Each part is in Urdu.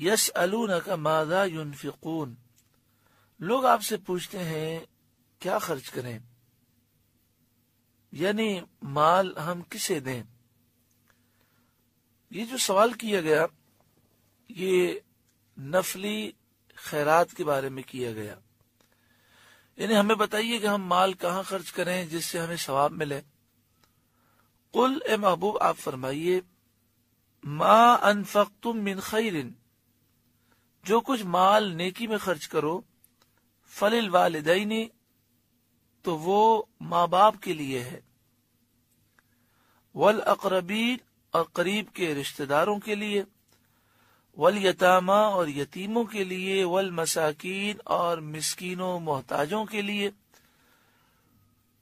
یسألونک ماذا ينفقون، لوگ آپ سے پوچھتے ہیں کیا خرچ کریں، یعنی مال ہم کسے دیں۔ یہ جو سوال کیا گیا یہ نفلی خیرات کے بارے میں کیا گیا، یعنی ہمیں بتائیے کہ ہم مال کہاں خرچ کریں جس سے ہمیں ثواب ملے۔ قل، اے محبوب آپ فرمائیے، ما انفقتم من خیر، جو کچھ مال نیکی میں خرچ کرو، فللوالدین، تو وہ ماں باپ کے لیے ہے، والاقربین، اور قریب کے رشتہ داروں کے لیے، والیتامی، اور یتیموں کے لیے، والمساکین، اور مسکینوں محتاجوں کے لیے،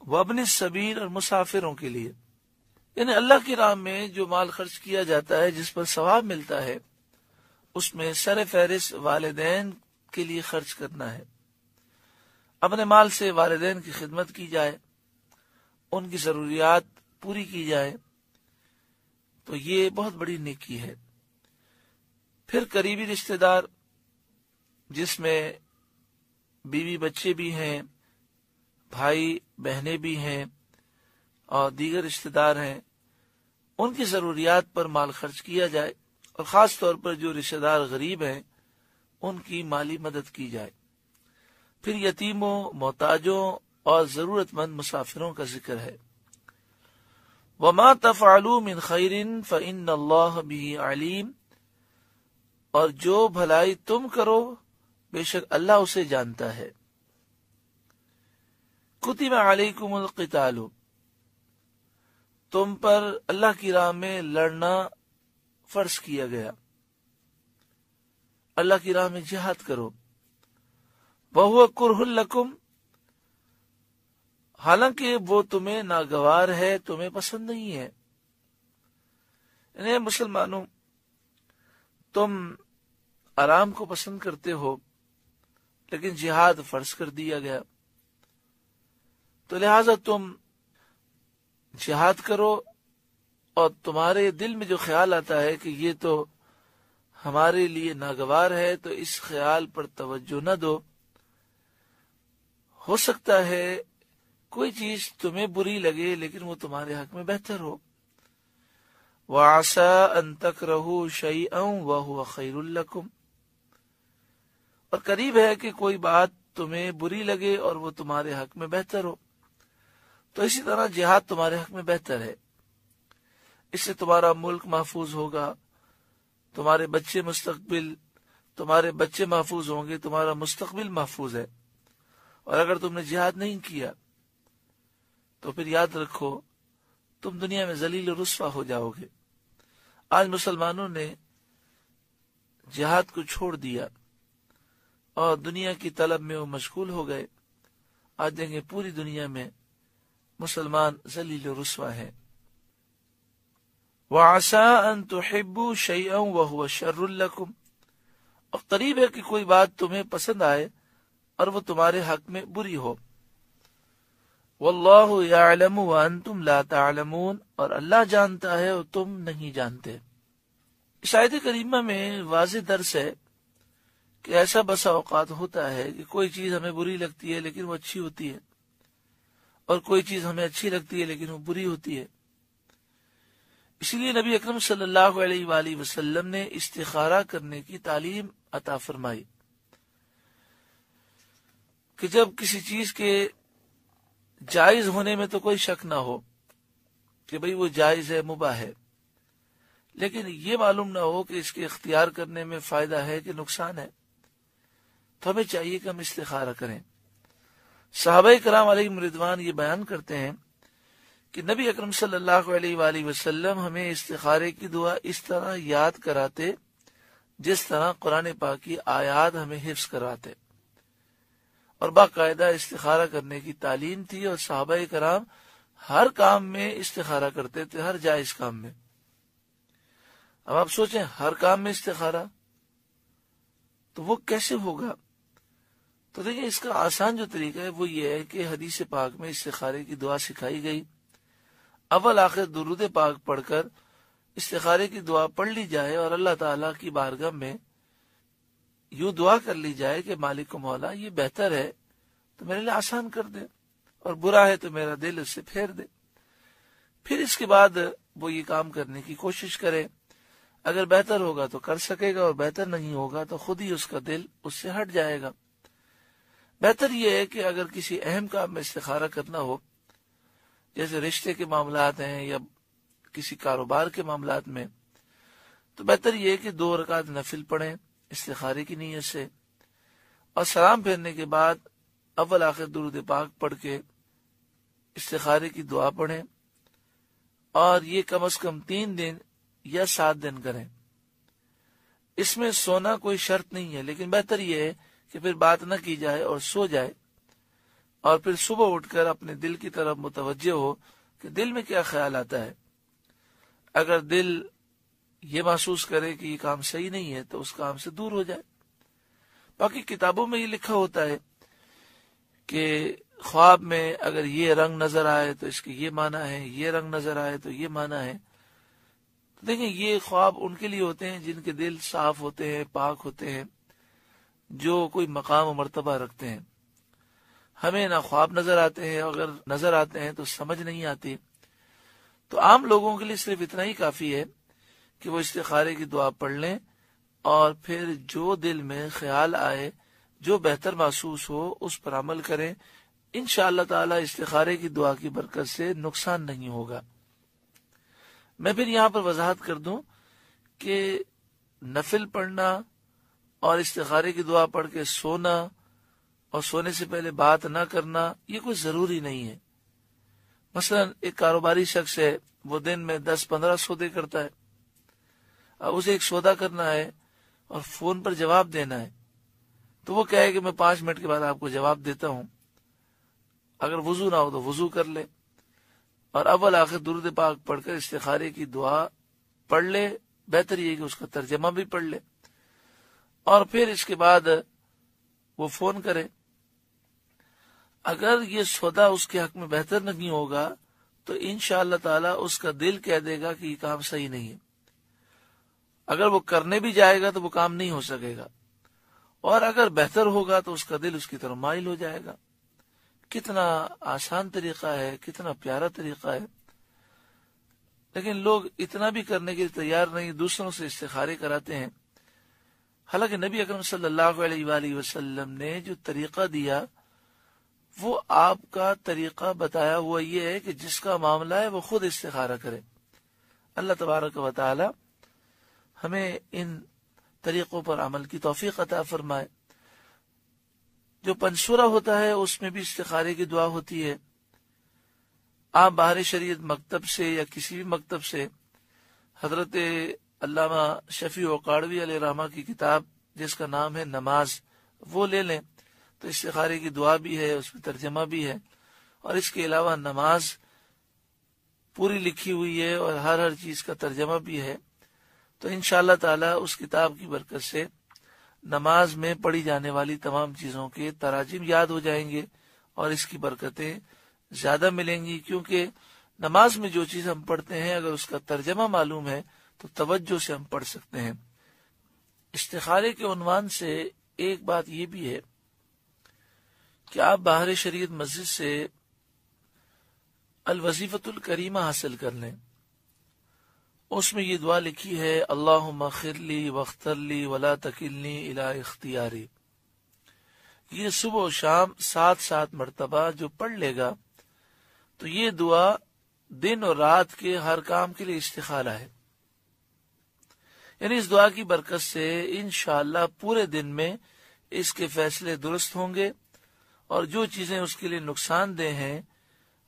وابن السبیل، اور مسافروں کے لیے۔ یعنی اللہ کی راہ میں جو مال خرچ کیا جاتا ہے جس پر ثواب ملتا ہے، اس میں سر فہرست والدین کے لیے خرچ کرنا ہے۔ اپنے مال سے والدین کی خدمت کی جائے، ان کی ضروریات پوری کی جائے، تو یہ بہت بڑی نیکی ہے۔ پھر قریبی رشتہ دار، جس میں بیوی بچے بھی ہیں، بھائی بہنیں بھی ہیں، اور دیگر رشتہ دار ہیں، ان کی ضروریات پر مال خرچ کیا جائے، اور خاص طور پر جو رشتہ دار غریب ہیں ان کی مالی مدد کی جائے۔ پھر یتیموں، محتاجوں اور ضرورت مند مسافروں کا ذکر ہے۔ وما تفعلوا من خیر فإن اللہ بہ علیم، اور جو بھلائی تم کرو بے شک اللہ اسے جانتا ہے۔ کتب علیکم القتال، تم پر اللہ کی راہ میں لڑنا فرض کیا گیا، اللہ کی راہ میں جہاد کرو۔ وَهُوَ كُرْهٌ لَكُمْ، حالانکہ وہ تمہیں ناگوار ہے، تمہیں پسند نہیں ہے۔ یعنی مسلمانوں، تم آرام کو پسند کرتے ہو، لیکن جہاد فرض کر دیا گیا، تو لہذا تم جہاد کرو، اور تمہارے دل میں جو خیال آتا ہے کہ یہ تو ہمارے لیے ناگوار ہے، تو اس خیال پر توجہ نہ دو۔ ہو سکتا ہے کوئی چیز تمہیں بری لگے لیکن وہ تمہارے حق میں بہتر ہو۔ وَعَسَىٰ أَن تَكْرَهُوا شَيْئًا وَهُوَ خَيْرٌ لَكُمْ، اور قریب ہے کہ کوئی بات تمہیں بری لگے اور وہ تمہارے حق میں بہتر ہو۔ تو اسی طرح جہاد تمہارے حق میں بہتر ہے، اس سے تمہارا ملک محفوظ ہوگا، تمہارے بچے محفوظ ہوں گے، تمہارا مستقبل محفوظ ہے۔ اور اگر تم نے جہاد نہیں کیا تو پھر یاد رکھو تم دنیا میں ذلیل و رسوا ہو جاؤ گے۔ آج مسلمانوں نے جہاد کو چھوڑ دیا اور دنیا کی طلب میں وہ مشغول ہو گئے۔ آج دیکھیں پوری دنیا میں مسلمان ذلیل و رسوا ہے۔ وَعَسَىٰ أَن تُحِبُّوا شَيْئًا وَهُوَ شَرٌّ لَكُمْ، اور قریب ہے کہ کوئی بات تمہیں پسند آئے اور وہ تمہارے حق میں بری ہو۔ وَاللَّهُ يَعْلَمُ وَأَنْتُمْ لَا تَعْلَمُونَ، اور اللہ جانتا ہے اور تم نہیں جانتے۔ اس آیت کریمہ میں واضح درس ہے کہ ایسا بسا اوقات ہوتا ہے کہ کوئی چیز ہمیں بری لگتی ہے لیکن وہ اچھی ہوتی ہے، اور کوئی چیز ہمیں اچھی لگتی ہے لیکن وہ بری ہوتی ہے۔ اسی لیے نبی اکرم صلی اللہ علیہ وآلہ وسلم نے استخارہ کرنے کی تعلیم عطا فرمائی کہ جب کسی چیز کے جائز ہونے میں تو کوئی شک نہ ہو کہ بھئی وہ جائز ہے، مباح ہے، لیکن یہ معلوم نہ ہو کہ اس کے اختیار کرنے میں فائدہ ہے کہ نقصان ہے، تو ہمیں چاہیے کہ ہم استخارہ کریں۔ صحابہ کرام علیہم رضوان یہ بیان کرتے ہیں کہ نبی اکرم صلی اللہ علیہ وآلہ وسلم ہمیں استخارے کی دعا اس طرح یاد کراتے جس طرح قرآن پاک کی آیات ہمیں حفظ کراتے، اور باقاعدہ استخارہ کرنے کی تعلیم تھی، اور صحابہ کرام ہر کام میں استخارہ کرتے تھے، ہر جائز کام میں۔ اب آپ سوچیں ہر کام میں استخارہ تو وہ کیسے ہوگا؟ تو دیکھیں اس کا آسان جو طریقہ ہے وہ یہ ہے کہ حدیث پاک میں استخارے کی دعا سکھائی گئی، اول آخر درود پاک پڑھ کر استخارے کی دعا پڑھ لی جائے اور اللہ تعالیٰ کی بارگاہ میں یوں دعا کر لی جائے کہ مالک و مولا یہ بہتر ہے تو میرے لیے آسان کر دے، اور برا ہے تو میرا دل اس سے پھیر دے۔ پھر اس کے بعد وہ یہ کام کرنے کی کوشش کرے، اگر بہتر ہوگا تو کر سکے گا، اور بہتر نہیں ہوگا تو خود ہی اس کا دل اس سے ہٹ جائے گا۔ بہتر یہ ہے کہ اگر کسی اہم کام میں استخارہ کرنا ہو، جیسے رشتے کے معاملات ہیں یا کسی کاروبار کے معاملات میں، تو بہتر یہ ہے کہ 2 رکعت نفل پڑھیں استخارے کی نیت سے، اور سلام پھیرنے کے بعد اول آخر درود پاک پڑھ کے استخارے کی دعا پڑھیں، اور یہ کم از کم 3 دن یا 7 دن کریں۔ اس میں سونا کوئی شرط نہیں ہے، لیکن بہتر یہ ہے کہ پھر بات نہ کی جائے اور سو جائے، اور پھر صبح اٹھ کر اپنے دل کی طرف متوجہ ہو کہ دل میں کیا خیال آتا ہے۔ اگر دل یہ محسوس کرے کہ یہ کام صحیح نہیں ہے تو اس کام سے دور ہو جائے۔ باقی کتابوں میں یہ لکھا ہوتا ہے کہ خواب میں اگر یہ رنگ نظر آئے تو اس کے یہ معنی ہے، یہ رنگ نظر آئے تو یہ معنی ہے۔ دیکھیں، یہ خواب ان کے لیے ہوتے ہیں جن کے دل صاف ہوتے ہیں، پاک ہوتے ہیں، جو کوئی مقام و مرتبہ رکھتے ہیں۔ ہمیں نہ خواب نظر آتے ہیں، اگر نظر آتے ہیں تو سمجھ نہیں آتی۔ تو عام لوگوں کے لیے صرف اتنا ہی کافی ہے کہ وہ استخارے کی دعا پڑھ لیں، اور پھر جو دل میں خیال آئے، جو بہتر محسوس ہو، اس پر عمل کریں۔ انشاءاللہ تعالی استخارے کی دعا کی برکت سے نقصان نہیں ہوگا۔ میں پھر یہاں پر وضاحت کر دوں کہ نفل پڑھنا اور استخارے کی دعا پڑھ کے سونا اور سونے سے پہلے بات نہ کرنا یہ کوئی ضروری نہیں ہے۔ مثلا ایک کاروباری شخص ہے، وہ دن میں 10-15 سودے کرتا ہے، اب اسے ایک سودا کرنا ہے اور فون پر جواب دینا ہے، تو وہ کہے کہ میں 5 منٹ کے بعد آپ کو جواب دیتا ہوں۔ اگر وضو نہ ہو تو وضو کر لے، اور اول آخر درود پاک پڑھ کر استخارے کی دعا پڑھ لے۔ بہتر یہ کہ اس کا ترجمہ بھی پڑھ لے، اور پھر اس کے بعد وہ فون کرے۔ اگر یہ سودا اس کے حق میں بہتر نہیں ہوگا تو انشاءاللہ تعالی اس کا دل کہہ دے گا کہ یہ کام صحیح نہیں ہے۔ اگر وہ کرنے بھی جائے گا تو وہ کام نہیں ہو سکے گا، اور اگر بہتر ہوگا تو اس کا دل اس کی طرف مائل ہو جائے گا۔ کتنا آسان طریقہ ہے، کتنا پیارا طریقہ ہے، لیکن لوگ اتنا بھی کرنے کے لیے تیار نہیں، دوسروں سے استخارے کراتے ہیں۔ حالانکہ نبی اکرم صلی اللہ علیہ وآلہ وسلم نے جو طریقہ دیا وہ آپ کا طریقہ بتایا ہوا یہ ہے کہ جس کا معاملہ ہے وہ خود استخارہ کرے۔ اللہ تبارک و تعالی ہمیں ان طریقوں پر عمل کی توفیق عطا فرمائے۔ جو پنسورہ ہوتا ہے اس میں بھی استخارے کی دعا ہوتی ہے۔ آپ باہر شریعت مکتب سے یا کسی بھی مکتب سے حضرت علامہ شفیع وقاڑوی علیہ رحمہ کی کتاب جس کا نام ہے نماز، وہ لے لیں تو استخارے کی دعا بھی ہے، اس میں ترجمہ بھی ہے، اور اس کے علاوہ نماز پوری لکھی ہوئی ہے اور ہر چیز کا ترجمہ بھی ہے۔ تو انشاءاللہ تعالی اس کتاب کی برکت سے نماز میں پڑھی جانے والی تمام چیزوں کے تراجم یاد ہو جائیں گے، اور اس کی برکتیں زیادہ ملیں گی، کیونکہ نماز میں جو چیز ہم پڑھتے ہیں اگر اس کا ترجمہ معلوم ہے تو توجہ سے ہم پڑھ سکتے ہیں۔ استخارے کے عنوان سے ایک بات یہ بھی ہے کہ آپ باہر شریعت مسجد سے الوظیفۃ الکریمہ حاصل کر لیں۔ اس میں یہ دعا لکھی ہے، اللہم اغفر لی واختر لی ولا تکلنی الی اختیاری۔ یہ صبح و شام 7 مرتبہ جو پڑھ لے گا تو یہ دعا دن اور رات کے ہر کام کے لیے استخارہ ہے۔ یعنی اس دعا کی برکت سے انشاءاللہ پورے دن میں اس کے فیصلے درست ہوں گے، اور جو چیزیں اس کے لیے نقصان دہ ہیں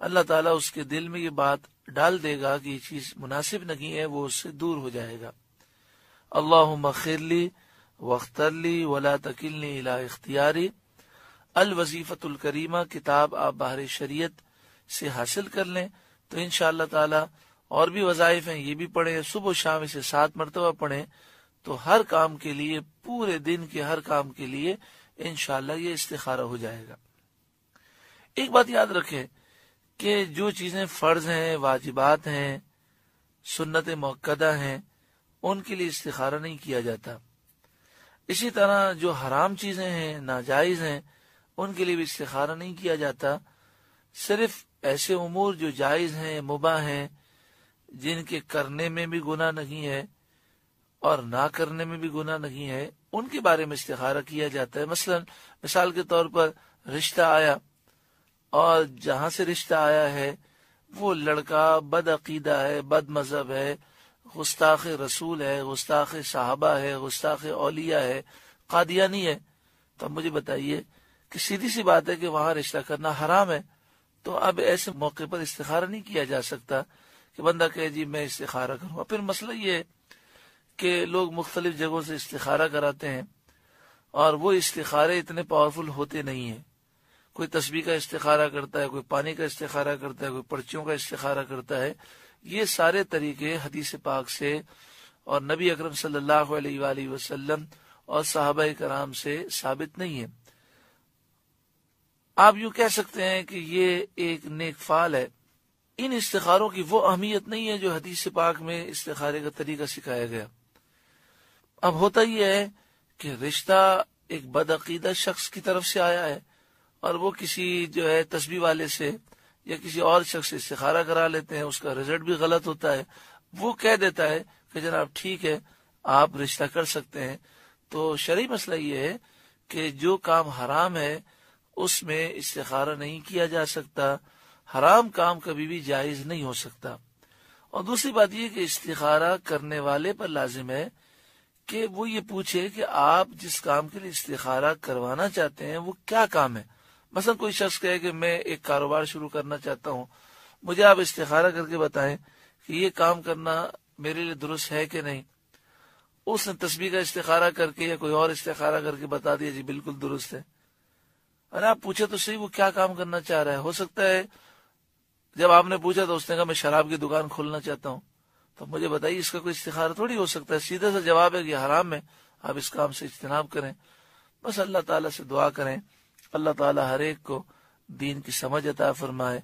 اللہ تعالیٰ اس کے دل میں یہ بات ڈال دے گا کہ یہ چیز مناسب نہیں ہے، وہ اس سے دور ہو جائے گا۔ اللہم اغفر لی واختر لی ولا تکلنی الی اختیاری۔ الوظیفۃ الکریمہ کتاب آپ باہر شریعت سے حاصل کر لیں تو انشاءاللہ تعالی اور بھی وظائف ہیں، یہ بھی پڑھیں، صبح و شام اسے 7 مرتبہ پڑھیں تو ہر کام کے لیے، پورے دن کے ہر کام کے لیے انشاءاللہ یہ استخارہ ہو جائے گا۔ ایک بات یاد رکھیں کہ جو چیزیں فرض ہیں، واجبات ہیں، سنت مؤکدہ ہیں، ان کے لیے استخارہ نہیں کیا جاتا۔ اسی طرح جو حرام چیزیں ہیں، ناجائز ہیں، ان کے لیے بھی استخارہ نہیں کیا جاتا. صرف ایسے امور جو جائز ہیں، مباح ہیں، جن کے کرنے میں بھی گناہ نہیں ہے اور نہ کرنے میں بھی گناہ نہیں ہے، ان کے بارے میں استخارہ کیا جاتا ہے. مثلا مثال کے طور پر رشتہ آیا، اور جہاں سے رشتہ آیا ہے وہ لڑکا بد عقیدہ ہے، بد مذہب ہے، گستاخ رسول ہے، گستاخ صحابہ ہے، گستاخ اولیاء ہے، قادیانی ہے. تو اب مجھے بتائیے کہ سیدھی سی بات ہے کہ وہاں رشتہ کرنا حرام ہے. تو اب ایسے موقع پر استخارہ نہیں کیا جا سکتا کہ بندہ کہے جی میں استخارہ کروں. پھر مسئلہ یہ ہے کہ لوگ مختلف جگہوں سے استخارہ کراتے ہیں، اور وہ استخارے اتنے پاورفل ہوتے نہیں ہیں. کوئی تسبیح کا استخارہ کرتا ہے، کوئی پانی کا استخارہ کرتا ہے، کوئی پرچیوں کا استخارہ کرتا ہے. یہ سارے طریقے حدیث پاک سے اور نبی اکرم صلی اللہ علیہ وآلہ وسلم اور صحابہ کرام سے ثابت نہیں ہے. آپ یوں کہہ سکتے ہیں کہ یہ ایک نیک فعل ہے. ان استخاروں کی وہ اہمیت نہیں ہے جو حدیث پاک میں استخارے کا طریقہ سکھایا گیا. اب ہوتا یہ ہے کہ رشتہ ایک بدعقیدہ شخص کی طرف سے آیا ہے، اور وہ کسی جو ہے تسبیح والے سے یا کسی اور شخص سے استخارہ کرا لیتے ہیں، اس کا رزلٹ بھی غلط ہوتا ہے. وہ کہہ دیتا ہے کہ جناب ٹھیک ہے آپ رشتہ کر سکتے ہیں. تو شرعی مسئلہ یہ ہے کہ جو کام حرام ہے اس میں استخارہ نہیں کیا جا سکتا. حرام کام کبھی بھی جائز نہیں ہو سکتا. اور دوسری بات یہ کہ استخارہ کرنے والے پر لازم ہے کہ وہ یہ پوچھے کہ آپ جس کام کے لیے استخارہ کروانا چاہتے ہیں وہ کیا کام ہے. مثلا کوئی شخص کہے کہ میں ایک کاروبار شروع کرنا چاہتا ہوں، مجھے آپ استخارہ کر کے بتائیں کہ یہ کام کرنا میرے لیے درست ہے کہ نہیں. اس نے تسبیح کا استخارہ کر کے یا کوئی اور استخارہ کر کے بتا دیا جی بالکل درست ہے. ارے آپ پوچھے تو صحیح وہ کیا کام کرنا چاہ رہا ہے. ہو سکتا ہے جب آپ نے پوچھا تو اس نے کہا میں شراب کی دکان کھولنا چاہتا ہوں. تو مجھے بتائیے اس کا کوئی استخارہ تھوڑی ہو سکتا ہے. سیدھا سا جواب ہے کہ حرام ہے، آپ اس کام سے اجتناب کریں. بس اللہ تعالیٰ سے دعا کریں، اللہ تعالیٰ ہر ایک کو دین کی سمجھ عطا فرمائے.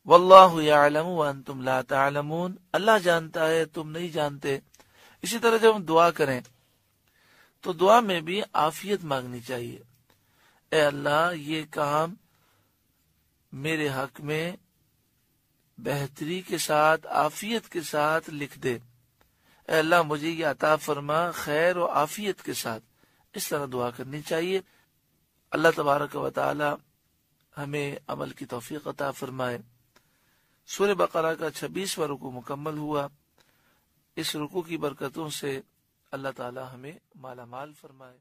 واللہ یعلم وانتم لا تعلمون، اللہ جانتا ہے تم نہیں جانتے. اسی طرح جب ہم دعا کریں تو دعا میں بھی عافیت مانگنی چاہیے. اے اللہ یہ کام میرے حق میں بہتری کے ساتھ، عافیت کے ساتھ لکھ دے. اے اللہ مجھے یہ عطا فرما خیر و عافیت کے ساتھ. اس طرح دعا کرنی چاہیے. اللہ تبارک و تعالی ہمیں عمل کی توفیق عطا فرمائے. سورہ بقرہ کا 26واں رکوع مکمل ہوا. اس رکوع کی برکتوں سے اللہ تعالی ہمیں مالا مال فرمائے.